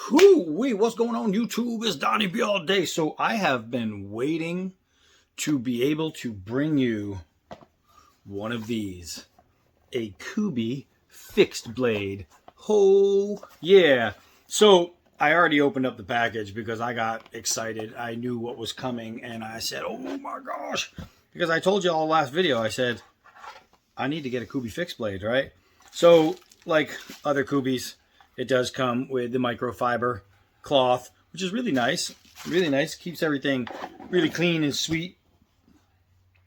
Whoo-wee, what's going on YouTube? It's Donnie B all day. So I have been waiting to be able to bring you one of these. A Kubey fixed blade. Oh, yeah. So I already opened up the package because I got excited. I knew what was coming and I said, oh my gosh. Because I told you all last video, I said, I need to get a Kubey fixed blade, right? So like other Kubeys, it does come with the microfiber cloth, which is really nice. Really nice. Keeps everything really clean and sweet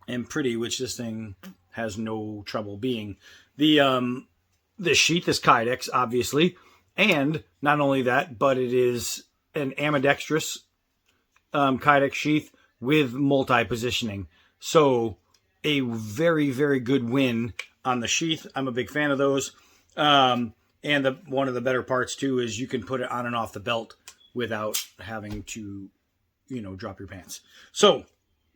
and pretty, which this thing has no trouble being. The sheath is Kydex, obviously. And not only that, but it is an ambidextrous Kydex sheath with multi-positioning. So a very, very good win on the sheath. I'm a big fan of those. And one of the better parts, too, is you can put it on and off the belt without having to, drop your pants. So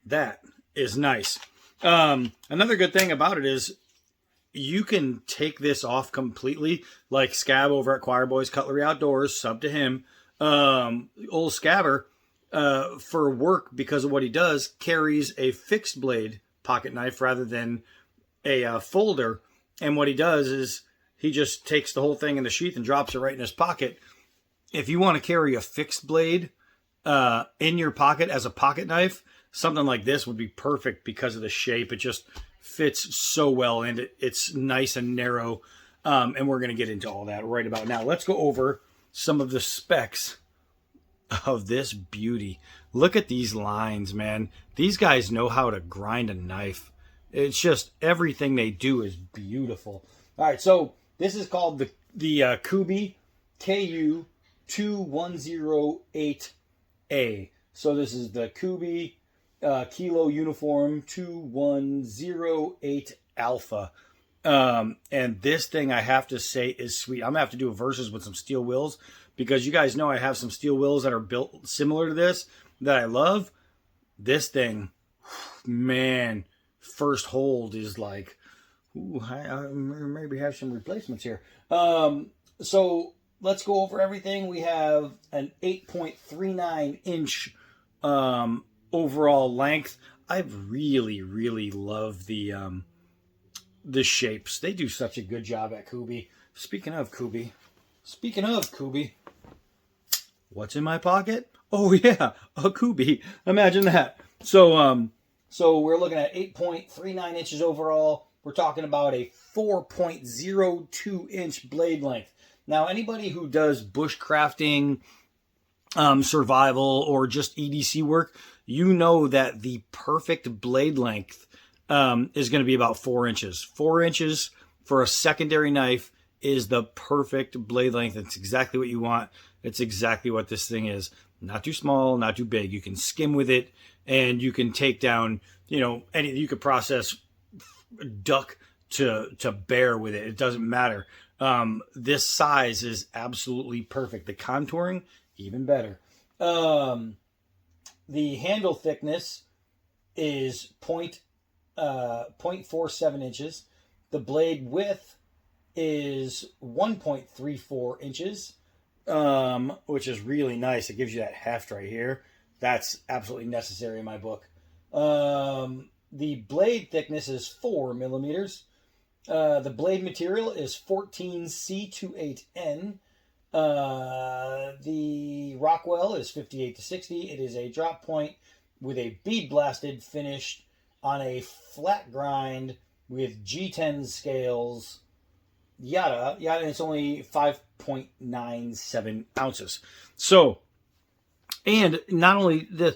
that is nice. Another good thing about it is you can take this off completely, like Scab over at Choir Boys Cutlery Outdoors, sub to him. Old Scabber, for work, because of what he does, carries a fixed blade pocket knife rather than a folder. And what he does is he just takes the whole thing in the sheath and drops it right in his pocket. If you want to carry a fixed blade in your pocket as a pocket knife, something like this would be perfect because of the shape. It just fits so well, and it's nice and narrow. And we're going to get into all that right about now. Let's go over some of the specs of this beauty. Look at these lines, man. These guys know how to grind a knife. It's just everything they do is beautiful. All right, so this is called the Kubey ku2108A. So this is the Kubey Kilo Uniform 2108 Alpha. And this thing, I have to say, is sweet. I'm going to have to do a versus with some steel wheels, because you guys know I have some steel wheels that are built similar to this that I love. This thing, man, first hold is like, ooh, I maybe have some replacements here. So let's go over everything. We have an 8.39 inch overall length. I really, really love the shapes. They do such a good job at Kubey. Speaking of Kubey, what's in my pocket? Oh yeah, a Kubey. Imagine that. So we're looking at 8.39 inches overall. We're talking about a 4.02 inch blade length. Now, anybody who does bushcrafting, survival, or just EDC work, you know that the perfect blade length is going to be about 4 inches. 4 inches for a secondary knife is the perfect blade length. It's exactly what you want. It's exactly what this thing is. Not too small, not too big. You can skim with it, and you can take down, anything. You could process duck to bear with it. It doesn't matter. This size is absolutely perfect. The contouring, even better. The handle thickness is 0.47 inches. The blade width is 1.34 inches, which is really nice. It gives you that heft right here. That's absolutely necessary in my book. The blade thickness is 4 millimeters. The blade material is 14C28N. The Rockwell is 58 to 60. It is a drop point with a bead blasted finish on a flat grind with G10 scales. Yada, and it's only 5.97 ounces. So, and not only this,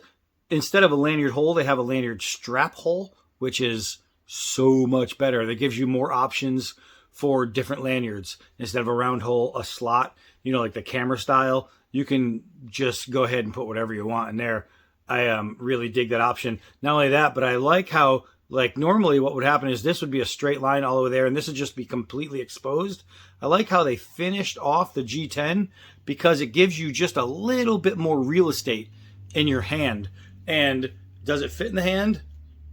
instead of a lanyard hole, they have a lanyard strap hole, which is so much better. That gives you more options for different lanyards. Instead of a round hole, a slot, like the camera style, you can just go ahead and put whatever you want in there. I really dig that option. Not only that, but I like how, normally what would happen is this would be a straight line all the way there, and this would just be completely exposed. I like how they finished off the G10, because it gives you just a little bit more real estate in your hand. And does it fit in the hand?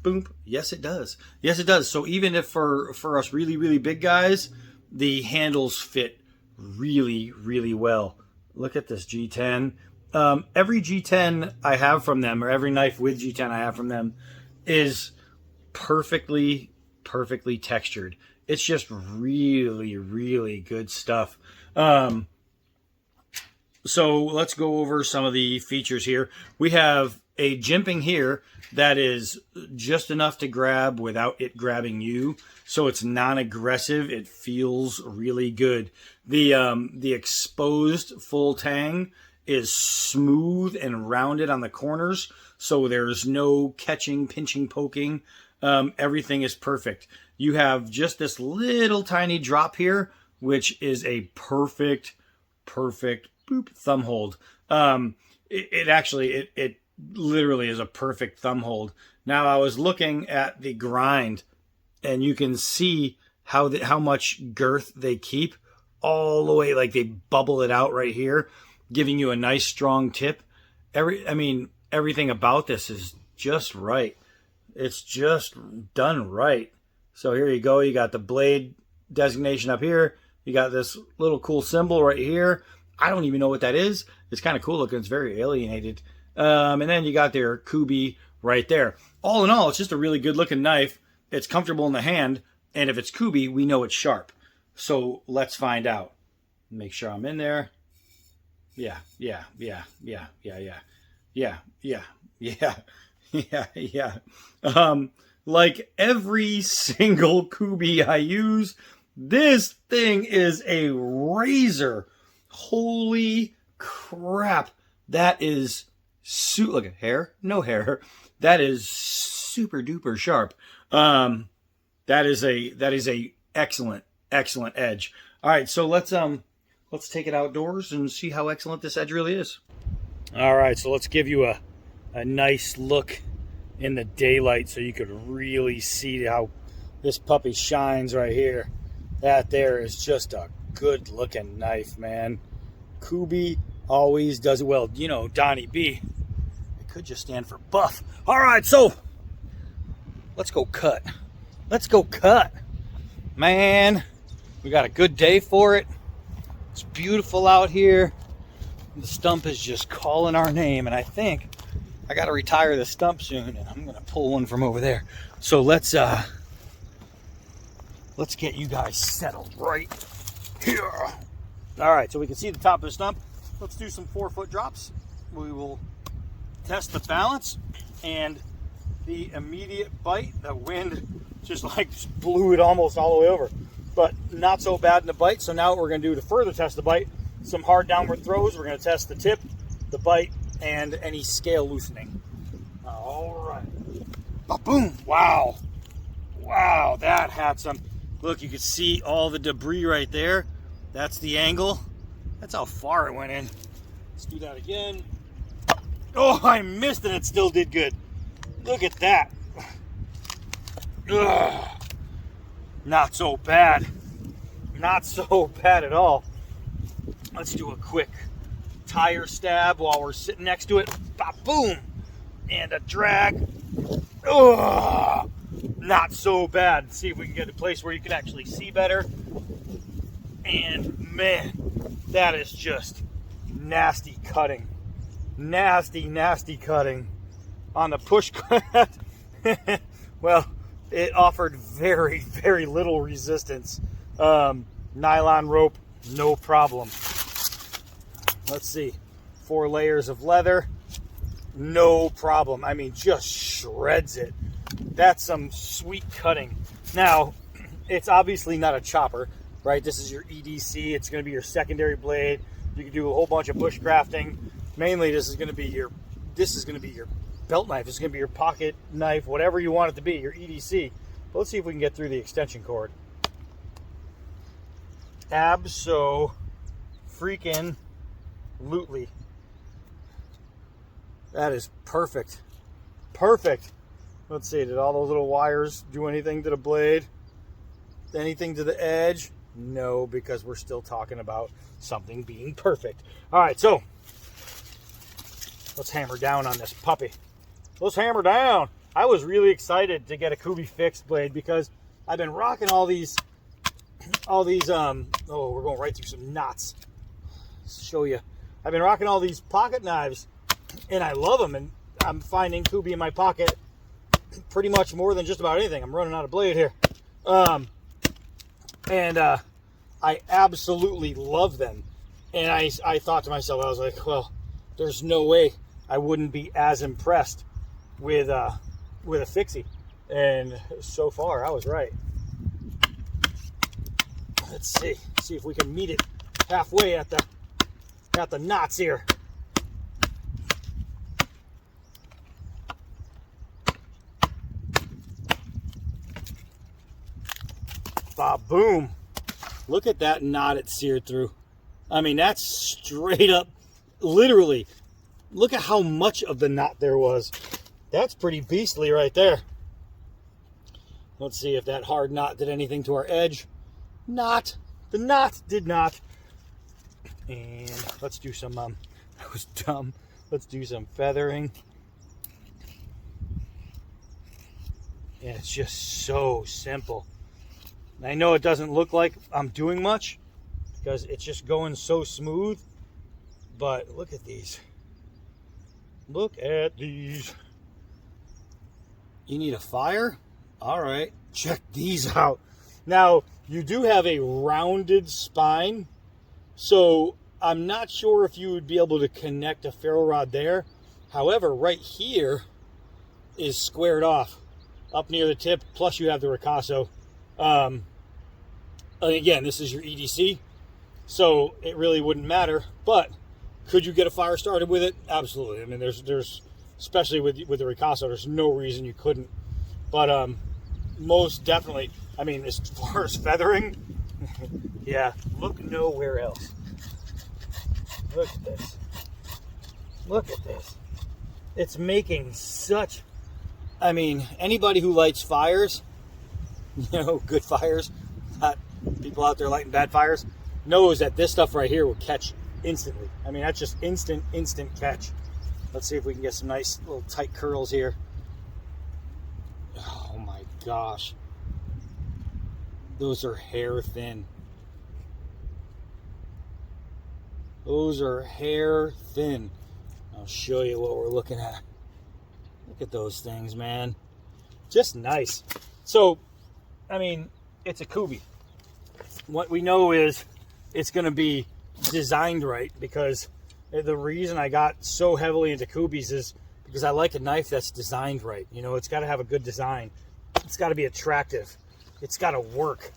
Boom. Yes, it does. Yes, it does. So even if for us really, really big guys, the handles fit really, really well. Look at this G10. Every G10 I have from them, or every knife with G10 I have from them, is perfectly textured. It's just really, really good stuff. So let's go over some of the features here. We have a jimping here that is just enough to grab without it grabbing you. So it's non-aggressive. It feels really good. The exposed full tang is smooth and rounded on the corners. So there's no catching, pinching, poking. Everything is perfect. You have just this little tiny drop here, which is a perfect boop thumb hold. It literally is a perfect thumb hold. Now I was looking at the grind, and you can see how much girth they keep all the way. Like they bubble it out right here, giving you a nice strong tip. Everything about this is just right. It's just done right. So here you go. You got the blade designation up here. You got this little cool symbol right here. I don't even know what that is. It's kind of cool looking. It's very alienated. And then you got their Kubey right there. All in all, it's just a really good looking knife. It's comfortable in the hand. And if it's Kubey, we know it's sharp. So let's find out. Make sure I'm in there. Yeah. Like every single Kubey I use, this thing is a razor. Holy crap. That is look at hair, no hair. That is super duper sharp. That is a excellent edge. All right, so let's take it outdoors and see how excellent this edge really is. All right, so let's give you a nice look in the daylight so you could really see how this puppy shines right here. That there is just a good looking knife, man. Kubey always does it well. You know, Donnie B. It could just stand for buff. All right, so let's go cut. Let's go cut. Man, we got a good day for it. It's beautiful out here. The stump is just calling our name, and I think I got to retire the stump soon, and I'm going to pull one from over there. So let's get you guys settled right here. All right, so we can see the top of the stump. Let's do some 4-foot drops. We will test the balance and the immediate bite. The wind just like blew it almost all the way over, but not so bad in the bite. So now what we're going to do to further test the bite, some hard downward throws. We're going to test the tip, the bite, and any scale loosening. All right. Boom. Wow. Wow, that had some. Look, you can see all the debris right there. That's the angle. That's how far it went in. Let's do that again. Oh, I missed it. It still did good. Look at that. Ugh. Not so bad. Not so bad at all. Let's do a quick tire stab while we're sitting next to it. Boom. And a drag. Ugh. Not so bad. See if we can get a place where you can actually see better. And man, that is just nasty cutting. Nasty cutting. On the push cut, well, it offered very little resistance. Nylon rope, no problem. Let's see. 4 layers of leather, no problem. I mean, just shreds it. That's some sweet cutting. Now, it's obviously not a chopper, right? This is your EDC. It's going to be your secondary blade. You can do a whole bunch of bushcrafting. Mainly, this is going to be your belt knife. This is going to be your pocket knife, whatever you want it to be, your EDC. But let's see if we can get through the extension cord. Abso-freaking-lutely. That is perfect. Perfect. Let's see, did all those little wires do anything to the blade? Anything to the edge? No, because we're still talking about something being perfect. All right, so let's hammer down on this puppy. Let's hammer down. I was really excited to get a Kubey fixed blade because I've been rocking all these, oh, we're going right through some knots. Let's show you I've been rocking all these pocket knives, and I love them, and I'm finding Kubey in my pocket pretty much more than just about anything. I'm running out of blade here. I absolutely love them. And I thought to myself, I was like, well, there's no way I wouldn't be as impressed with a fixie. And so far, I was right. Let's see if we can meet it halfway at the knots here. Ba-boom. Look at that knot it seared through. I mean, that's straight up, literally. Look at how much of the knot there was. That's pretty beastly right there. Let's see if that hard knot did anything to our edge. Not. The knot did not. And let's do some, that was dumb. Let's do some feathering. And it's just so simple. I know it doesn't look like I'm doing much because it's just going so smooth, but look at these. Look at these. You need a fire? All right, check these out. Now, you do have a rounded spine, so I'm not sure if you would be able to connect a ferro rod there. However, right here is squared off up near the tip, plus you have the ricasso. Again, this is your EDC, so it really wouldn't matter, but could you get a fire started with it? Absolutely. I mean, there's especially with the ricasso, there's no reason you couldn't. But most definitely, I mean, as far as feathering, yeah, look nowhere else. Look at this. Look at this. It's making such, I mean, anybody who lights fires, you know, good fires, not people out there lighting bad fires, knows that this stuff right here will catch instantly. I mean, that's just instant catch. Let's see if we can get some nice little tight curls here. Oh my gosh. Those are hair thin. Those are hair thin. I'll show you what we're looking at. Look at those things, man. Just nice. So, I mean, it's a Kubey. What we know is it's going to be designed right, because the reason I got so heavily into Kubeys is because I like a knife that's designed right. You know, it's got to have a good design. It's got to be attractive. It's got to work.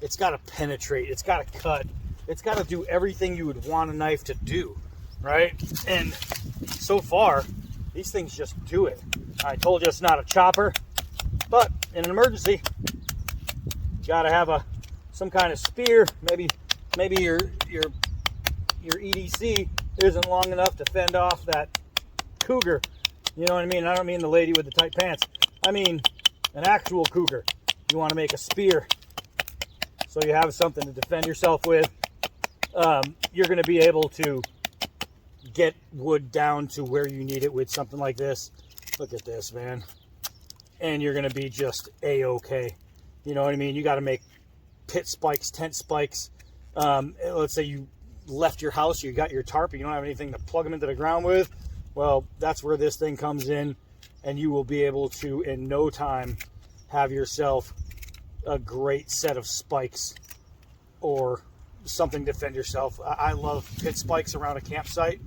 It's got to penetrate. It's got to cut. It's got to do everything you would want a knife to do, right? And so far, these things just do it. I told you it's not a chopper, but in an emergency, you got to have some kind of spear. Maybe your EDC isn't long enough to fend off that cougar. You know what I mean? I don't mean the lady with the tight pants. I mean an actual cougar. You want to make a spear so you have something to defend yourself with. You're going to be able to get wood down to where you need it with something like this. Look at this, man. And you're going to be just A-okay. You know what I mean? You got to make pit spikes, tent spikes. Let's say you left your house, you got your tarp, you don't have anything to plug them into the ground with. Well, that's where this thing comes in, and you will be able to, in no time, have yourself a great set of spikes or something to defend yourself. I love pit spikes around a campsite.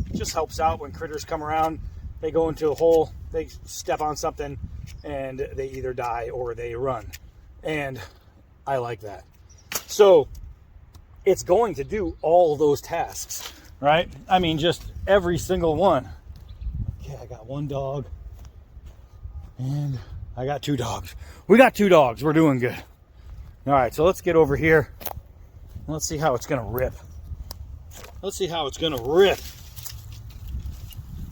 It just helps out when critters come around. They go into a hole, they step on something, and they either die or they run. And I like that. So it's going to do all those tasks, right? I mean, just every single one. Okay, I got one dog, and I got two dogs. We got two dogs. We're doing good. All right, so let's get over here. Let's see how it's going to rip. Let's see how it's going to rip.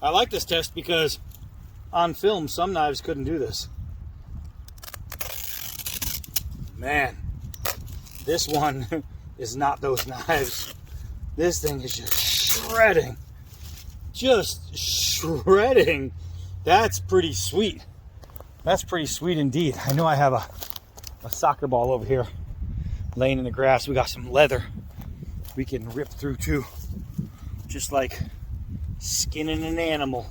I like this test because on film, some knives couldn't do this. Man, this one is not those knives. This thing is just shredding. Just shredding. That's pretty sweet. That's pretty sweet indeed. I know I have a soccer ball over here laying in the grass. We got some leather we can rip through too. just like skinning an animal.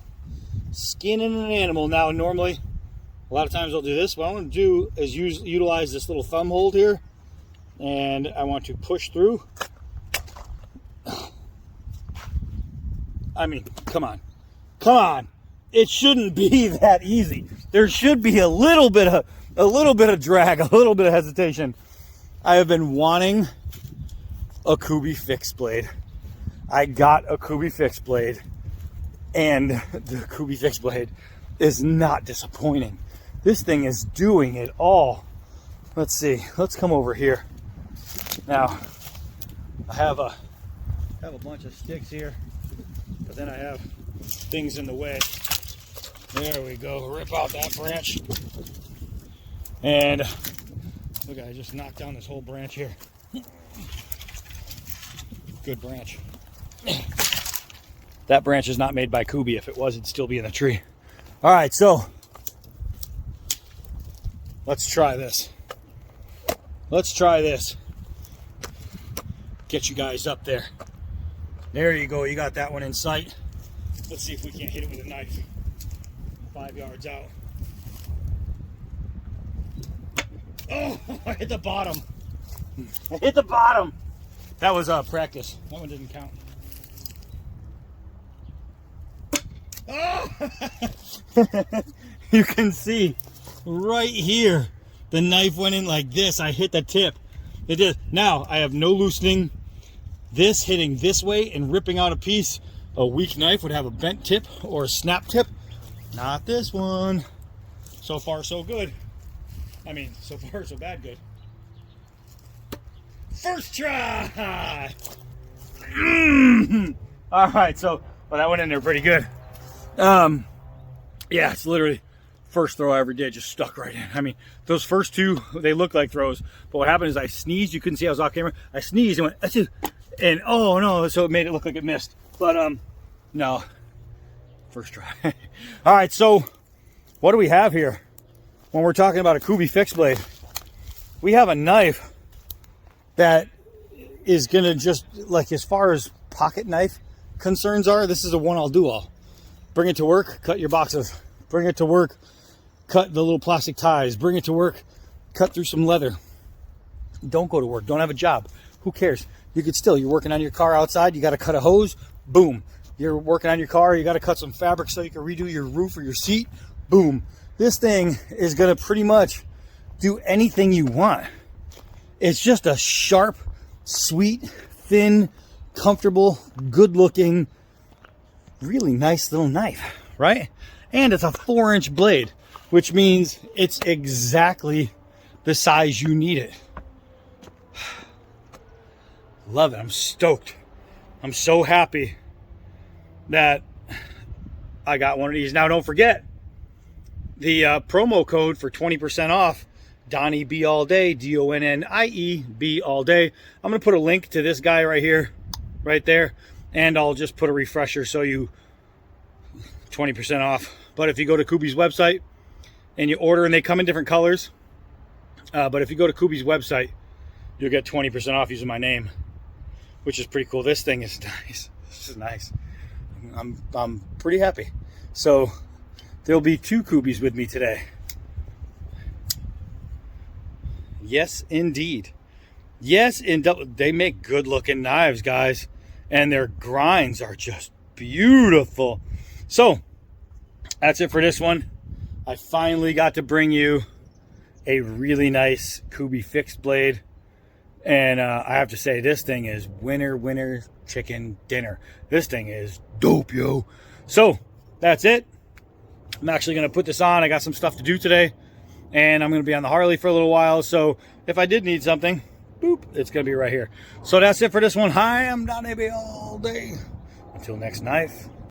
Skinning an animal. Now, normally, a lot of times I'll do this. What I want to do is utilize this little thumb hold here, and I want to push through. I mean, come on. Come on. It shouldn't be that easy. There should be a little bit of drag, a little bit of hesitation. I have been wanting a Kubey fixed blade. I got a Kubey fixed blade, and the Kubey fixed blade is not disappointing. This thing is doing it all. Let's see. Let's come over here. Now, I have a bunch of sticks here, but then I have things in the way. There we go. Rip out that branch. And look, I just knocked down this whole branch here. Good branch. That branch is not made by Kubey. If it was, it'd still be in the tree. All right, so let's try this. Let's try this. Get you guys up there. There you go. You got that one in sight. Let's see if we can't hit it with a knife. 5 yards out. Oh, I hit the bottom. I hit the bottom. That was practice. That one didn't count. Oh! You can see right here, the knife went in like this. I hit the tip. It did. Now I have no loosening. This hitting this way and ripping out a piece. A weak knife would have a bent tip or a snap tip. Not this one. So far, so good. I mean, so far, so bad good. First try! All right, so, well, that went in there pretty good. Yeah, it's literally first throw I ever did, just stuck right in. I mean, those first two, they look like throws, but what happened is I sneezed. You couldn't see I was off camera. I sneezed and went, achoo, and oh no, so it made it look like it missed. But, no, first try. All right, so what do we have here when we're talking about a Kubey fixed blade? We have a knife that is gonna just, like, as far as pocket knife concerns are, this is a one I'll do all. Bring it to work, cut your boxes. Bring it to work, cut the little plastic ties. Bring it to work, cut through some leather. Don't go to work, don't have a job. Who cares? You could still, you're working on your car outside, you gotta cut a hose, boom. You're working on your car, you gotta cut some fabric so you can redo your roof or your seat, boom. This thing is gonna pretty much do anything you want. It's just a sharp, sweet, thin, comfortable, good-looking, really nice little knife, right? And it's a 4-inch blade, which means it's exactly the size you need it. Love it. I'm stoked. I'm so happy that I got one of these. Now, don't forget the promo code for 20% off. Donnie B all day, DONNIE B all day. I'm going to put a link to this guy right here, right there, and I'll just put a refresher so you 20% off. But if you go to Kubey's website and you order, and they come in different colors, but if you go to Kubey's website, you'll get 20% off using my name, which is pretty cool. This thing is nice. This is nice. I'm pretty happy. So there'll be 2 Kubeys with me today. Yes, indeed. Yes, they make good looking knives, guys. And their grinds are just beautiful. So that's it for this one. I finally got to bring you a really nice Kubey fixed blade. And I have to say, this thing is winner chicken dinner. This thing is dope, yo. So that's it. I'm actually going to put this on. I got some stuff to do today. And I'm going to be on the Harley for a little while. So if I did need something, boop, it's going to be right here. So that's it for this one. Hi, I'm Donnie B all day. Until next knife.